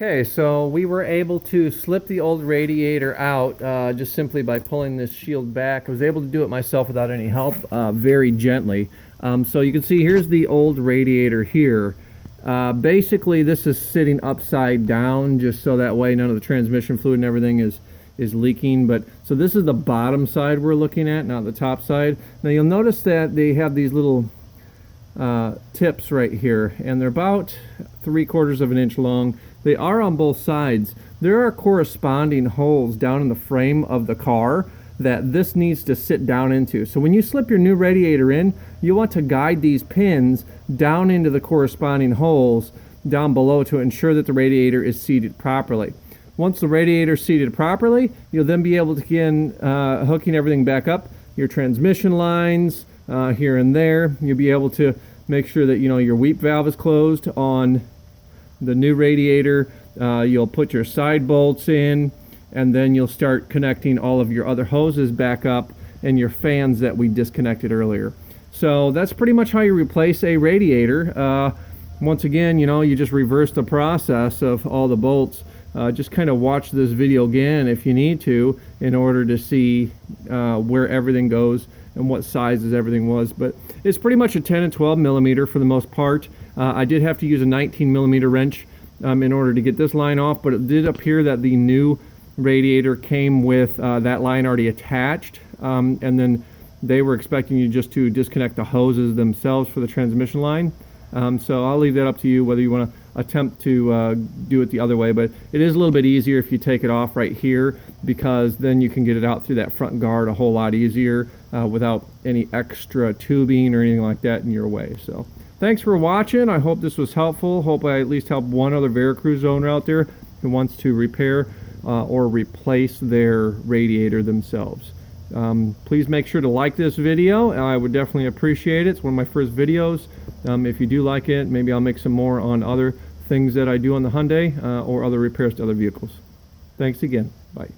Okay, so we were able to slip the old radiator out just simply by pulling this shield back. I was able to do it myself without any help, very gently. So you can see here's the old radiator here. Basically, this is sitting upside down just so that way none of the transmission fluid and everything is leaking. But so this is the bottom side we're looking at, not the top side. Now you'll notice that they have these little tips right here, and they're about 3/4 of an inch long. They are on both sides. There are corresponding holes down in the frame of the car that this needs to sit down into. So when you slip your new radiator in, you want to guide these pins down into the corresponding holes down below to ensure that the radiator is seated properly. Once the radiator is seated properly, you'll then be able to begin hooking everything back up, your transmission lines here and there. You'll be able to make sure that your weep valve is closed on the new radiator. You'll put your side bolts in, and then you'll start connecting all of your other hoses back up and your fans that we disconnected earlier. So that's pretty much how you replace a radiator. Once again, you just reverse the process of all the bolts. Just kind of watch this video again if you need to in order to see where everything goes and what sizes everything was. But it's pretty much a 10 and 12 millimeter for the most part. I did have to use a 19 millimeter wrench in order to get this line off, but it did appear that the new radiator came with that line already attached, and then they were expecting you just to disconnect the hoses themselves for the transmission line. So I'll leave that up to you whether you want to attempt to do it the other way, but it is a little bit easier if you take it off right here, because then you can get it out through that front guard a whole lot easier without any extra tubing or anything like that in your way. So thanks for watching. I hope this was helpful. Hope I at least helped one other Veracruz owner out there who wants to repair or replace their radiator themselves. Please make sure to like this video. I would definitely appreciate it. It's one of my first videos. If you do like it, maybe I'll make some more on other things that I do on the Hyundai or other repairs to other vehicles. Thanks again. Bye.